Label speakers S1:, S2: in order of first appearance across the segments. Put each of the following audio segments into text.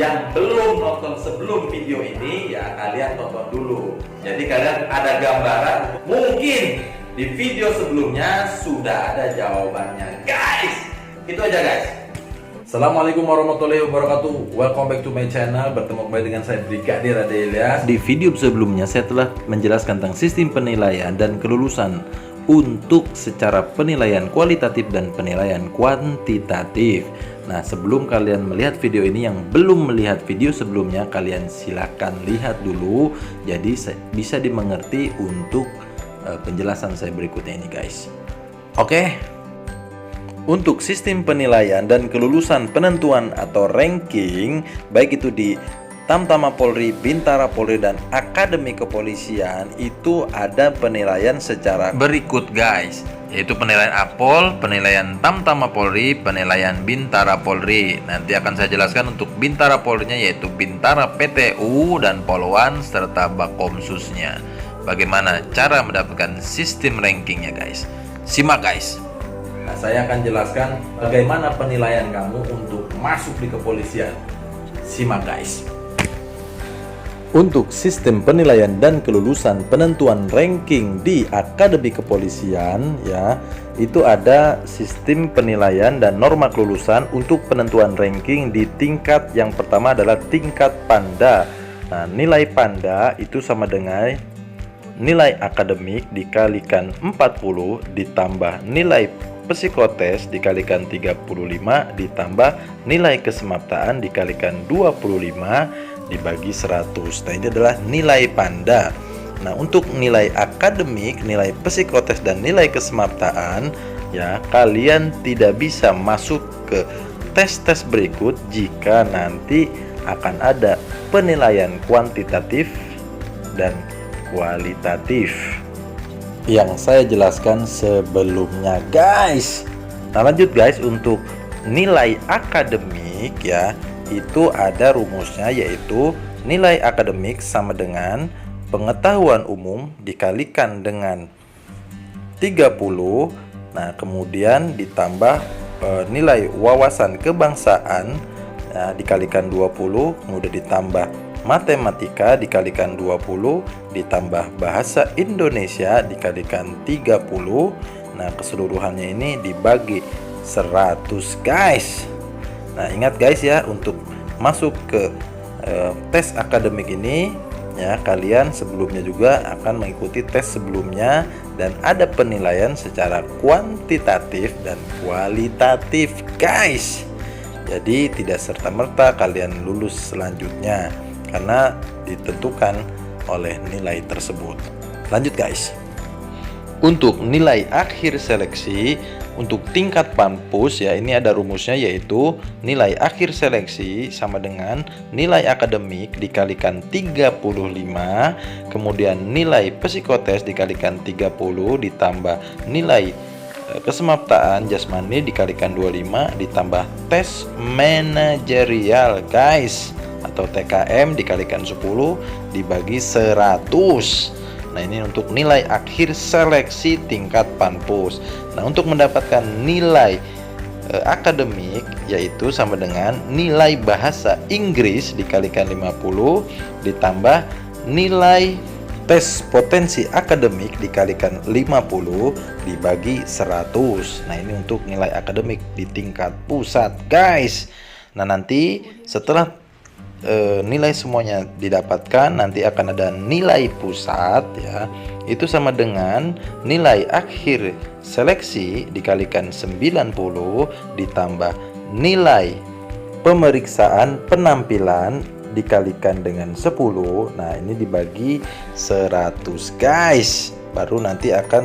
S1: yang belum nonton sebelum video ini, ya kalian tonton dulu. Jadi kalian ada gambaran, mungkin di video sebelumnya sudah ada jawabannya, guys. Itu aja, guys. Assalamualaikum warahmatullahi wabarakatuh. Welcome back to my channel. Bertemu kembali dengan saya Brigadir Ade Ilyas. Di video sebelumnya saya telah menjelaskan tentang sistem penilaian dan kelulusan untuk secara penilaian kualitatif dan penilaian kuantitatif. Nah, sebelum kalian melihat video ini, yang belum melihat video sebelumnya, kalian silahkan lihat dulu. Jadi bisa dimengerti untuk penjelasan saya berikutnya ini, guys. Oke. Untuk sistem penilaian dan kelulusan penentuan atau ranking, baik itu di Tamtama Polri, Bintara Polri, dan Akademi Kepolisian, itu ada penilaian secara berikut, guys. Yaitu penilaian APOL, penilaian Tamtama Polri, penilaian Bintara Polri. Nanti akan saya jelaskan untuk Bintara Polrinya, yaitu Bintara PTU dan Polwan serta Bakomsusnya. Bagaimana cara mendapatkan sistem rankingnya, guys? Simak, guys. Nah, saya akan jelaskan bagaimana penilaian kamu untuk masuk di kepolisian. Simak, guys. Untuk sistem penilaian dan kelulusan penentuan ranking di Akademi Kepolisian, ya, itu ada sistem penilaian dan norma kelulusan untuk penentuan ranking di tingkat yang pertama adalah tingkat Panda. Nah, nilai Panda itu sama dengan nilai akademik dikalikan 40 ditambah nilai psikotes dikalikan 35 ditambah nilai kesemaptaan dikalikan 25 dibagi 100. Nah, ini adalah nilai Panda. Nah, untuk nilai akademik, nilai psikotes dan nilai kesemaptaan, ya, kalian tidak bisa masuk ke tes-tes berikut jika nanti akan ada penilaian kuantitatif dan kualitatif yang saya jelaskan sebelumnya, guys. Nah, lanjut, guys. Untuk nilai akademik, ya, itu ada rumusnya, yaitu nilai akademik sama dengan pengetahuan umum dikalikan dengan 30. Nah, kemudian ditambah nilai wawasan kebangsaan, nah, dikalikan 20, kemudian ditambah matematika dikalikan 20, ditambah bahasa Indonesia dikalikan 30. Nah, keseluruhannya ini dibagi 100, guys. Nah, ingat, guys, ya, untuk masuk ke tes akademik ini, ya, kalian sebelumnya juga akan mengikuti tes sebelumnya dan ada penilaian secara kuantitatif dan kualitatif, guys. Jadi tidak serta-merta kalian lulus selanjutnya karena ditentukan oleh nilai tersebut. Lanjut, guys. Untuk nilai akhir seleksi untuk tingkat Pampus, ya, ini ada rumusnya, yaitu nilai akhir seleksi sama dengan nilai akademik dikalikan 35, kemudian nilai psikotes dikalikan 30 ditambah nilai kesemaptaan jasmani dikalikan 25 ditambah tes manajerial, guys, atau TKM dikalikan 10 dibagi 100. Nah, ini untuk nilai akhir seleksi tingkat Pampus. Nah, untuk mendapatkan nilai akademik, yaitu sama dengan nilai bahasa Inggris dikalikan 50 ditambah nilai tes potensi akademik dikalikan 50 dibagi 100. Nah, ini untuk nilai akademik di tingkat pusat, guys. Nah, nanti setelah nilai semuanya didapatkan, nanti akan ada nilai pusat, ya, itu sama dengan nilai akhir seleksi dikalikan 90 ditambah nilai pemeriksaan penampilan dikalikan dengan 10. Nah, ini dibagi 100, guys. Baru nanti akan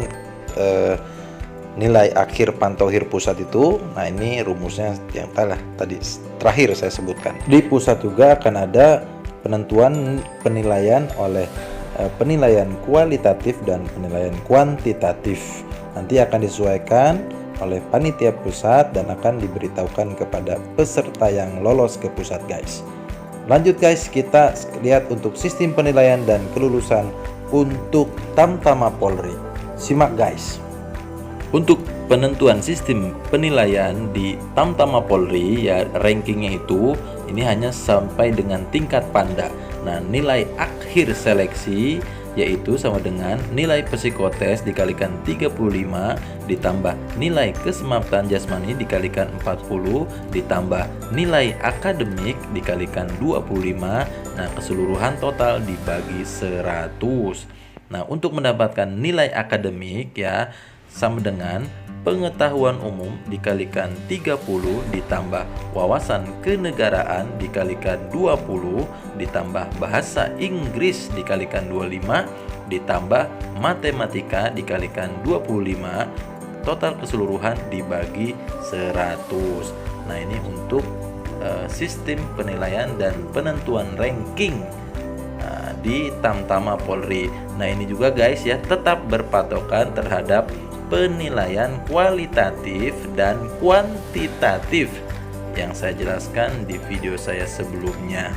S1: nilai akhir pantauhir pusat itu. Nah, ini rumusnya yang tadi terakhir saya sebutkan. Di pusat juga akan ada penentuan penilaian oleh penilaian kualitatif dan penilaian kuantitatif. Nanti akan disesuaikan oleh panitia pusat dan akan diberitahukan kepada peserta yang lolos ke pusat, guys. Lanjut, guys, kita lihat untuk sistem penilaian dan kelulusan untuk Tamtama Polri. Simak, guys. Untuk penentuan sistem penilaian di Tamtama Polri, ya, rankingnya itu ini hanya sampai dengan tingkat panda. Nah, nilai akhir seleksi yaitu sama dengan nilai psikotes dikalikan 35 ditambah nilai kesemaptan jasmani dikalikan 40 ditambah nilai akademik dikalikan 25. Nah, keseluruhan total dibagi 100. Nah, untuk mendapatkan nilai akademik ya sama dengan pengetahuan umum dikalikan 30 ditambah wawasan kenegaraan dikalikan 20 ditambah bahasa Inggris dikalikan 25 ditambah matematika dikalikan 25, total keseluruhan dibagi 100. Nah, ini untuk sistem penilaian dan penentuan ranking di Tamtama Polri. Nah, ini juga guys ya tetap berpatokan terhadap penilaian kualitatif dan kuantitatif yang saya jelaskan di video saya sebelumnya.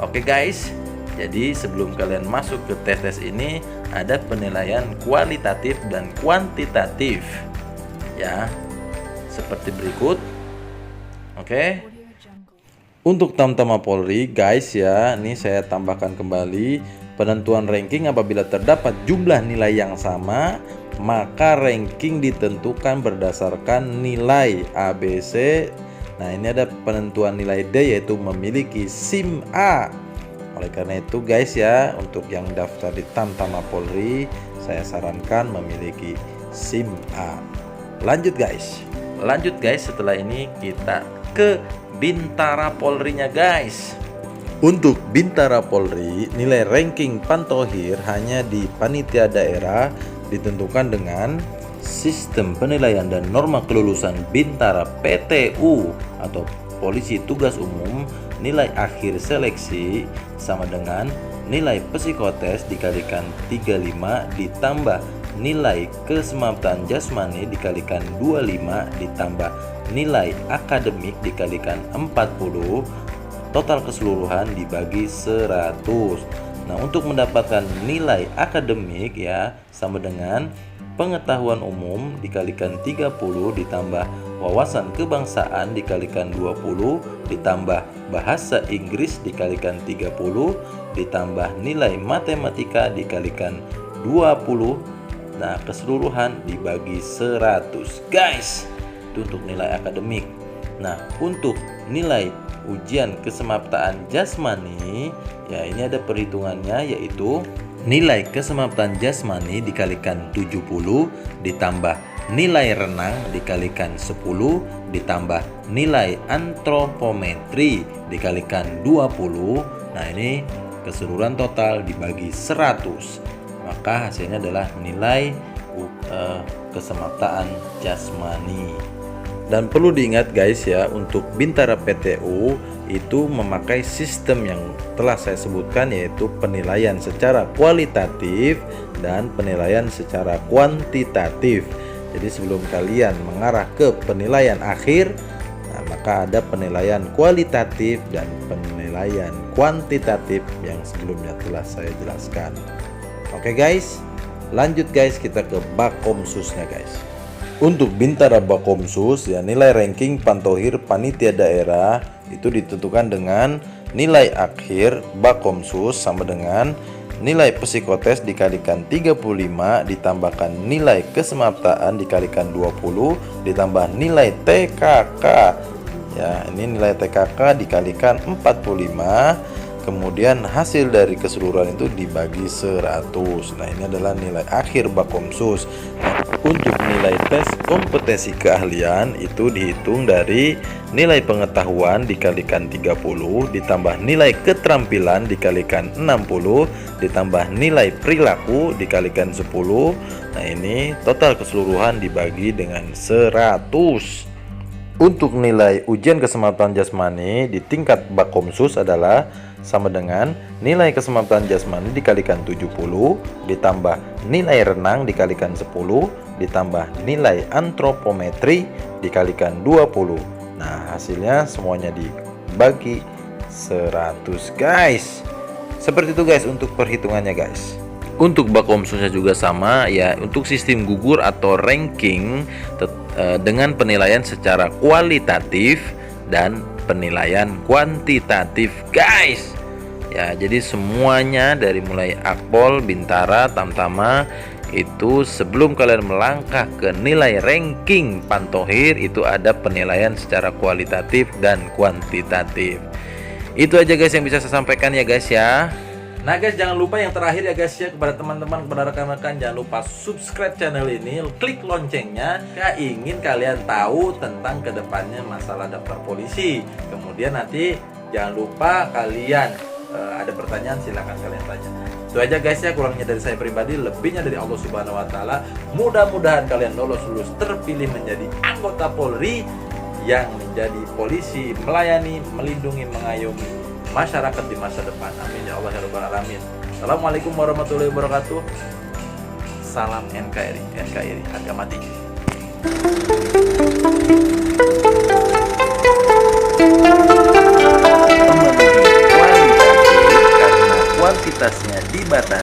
S1: Oke guys, jadi sebelum kalian masuk ke tes ini ada penilaian kualitatif dan kuantitatif ya, seperti berikut. Oke, untuk Tamtama Polri guys ya, ini saya tambahkan kembali penentuan ranking apabila terdapat jumlah nilai yang sama, maka ranking ditentukan berdasarkan nilai ABC. Nah, ini ada penentuan nilai D yaitu memiliki SIM A. Oleh karena itu guys ya, untuk yang daftar di Tamtama Polri, saya sarankan memiliki SIM A. Lanjut guys, setelah ini kita ke Bintara Polrinya guys. Untuk Bintara Polri, nilai ranking Pantohir hanya di panitia daerah ditentukan dengan sistem penilaian dan norma kelulusan Bintara PTU atau Polisi Tugas Umum. Nilai akhir seleksi sama dengan nilai psikotes dikalikan 35 ditambah nilai kesemaptan jasmani dikalikan 25 ditambah nilai akademik dikalikan 40, total keseluruhan dibagi 100. Nah, untuk mendapatkan nilai akademik ya sama dengan pengetahuan umum dikalikan 30 ditambah wawasan kebangsaan dikalikan 20 ditambah bahasa Inggris dikalikan 30 ditambah nilai matematika dikalikan 20. Nah, keseluruhan dibagi 100 guys. Itu untuk nilai akademik. Nah, untuk nilai ujian kesemaptaan jasmani ya, ini ada perhitungannya yaitu nilai kesemapatan jasmani dikalikan 70 ditambah nilai renang dikalikan 10 ditambah nilai antropometri dikalikan 20. Nah, ini keseluruhan total dibagi 100. Maka hasilnya adalah nilai kesemaptaan jasmani. Dan perlu diingat guys ya, untuk Bintara PTU itu memakai sistem yang telah saya sebutkan, yaitu penilaian secara kualitatif dan penilaian secara kuantitatif. Jadi sebelum kalian mengarah ke penilaian akhir, nah, maka ada penilaian kualitatif dan penilaian kuantitatif yang sebelumnya telah saya jelaskan. Oke guys, lanjut guys, kita ke Bakomsusnya guys. Untuk Bintara Bakomsus ya, nilai ranking Pantohir panitia daerah itu ditentukan dengan nilai akhir Bakomsus sama dengan nilai psikotes dikalikan 35 ditambahkan nilai kesemaptaan dikalikan 20 ditambah nilai TKK ya, ini nilai TKK dikalikan 45, kemudian hasil dari keseluruhan itu dibagi 100. Nah, ini adalah nilai akhir Bakomsus. Untuk nilai tes kompetensi keahlian itu dihitung dari nilai pengetahuan dikalikan 30 ditambah nilai keterampilan dikalikan 60 ditambah nilai perilaku dikalikan 10. Nah, ini total keseluruhan dibagi dengan 100. Untuk nilai ujian kesemapatan jasmani di tingkat Bakomsus adalah sama dengan nilai kesemapatan jasmani dikalikan 70 ditambah nilai renang dikalikan 10 ditambah nilai antropometri dikalikan 20. Nah, hasilnya semuanya dibagi 100 guys. Seperti itu guys untuk perhitungannya guys. Untuk Bakomsusnya juga sama ya, untuk sistem gugur atau ranking dengan penilaian secara kualitatif dan penilaian kuantitatif, guys. Ya, jadi semuanya dari mulai Akpol, Bintara, Tamtama itu sebelum kalian melangkah ke nilai ranking Pantohir itu ada penilaian secara kualitatif dan kuantitatif. Itu aja guys yang bisa saya sampaikan ya guys ya. Nah guys, jangan lupa yang terakhir ya guys ya, kepada teman-teman, kepada rekan-rekan, jangan lupa subscribe channel ini, klik loncengnya jika ingin kalian tahu tentang kedepannya masalah daftar polisi. Kemudian nanti jangan lupa kalian ada pertanyaan silahkan kalian tanya. Itu aja guys ya, kurangnya dari saya pribadi, lebihnya dari Allah Subhanahu wa taala. Mudah-mudahan kalian lulus terpilih menjadi anggota Polri yang menjadi polisi, melayani, melindungi, mengayomi masyarakat di masa depan. Amin ya Allah ya rabbal alamin. Assalamualaikum warahmatullahi wabarakatuh. Salam NKRI, NKRI harga mati. Kuantitasnya dibatasi.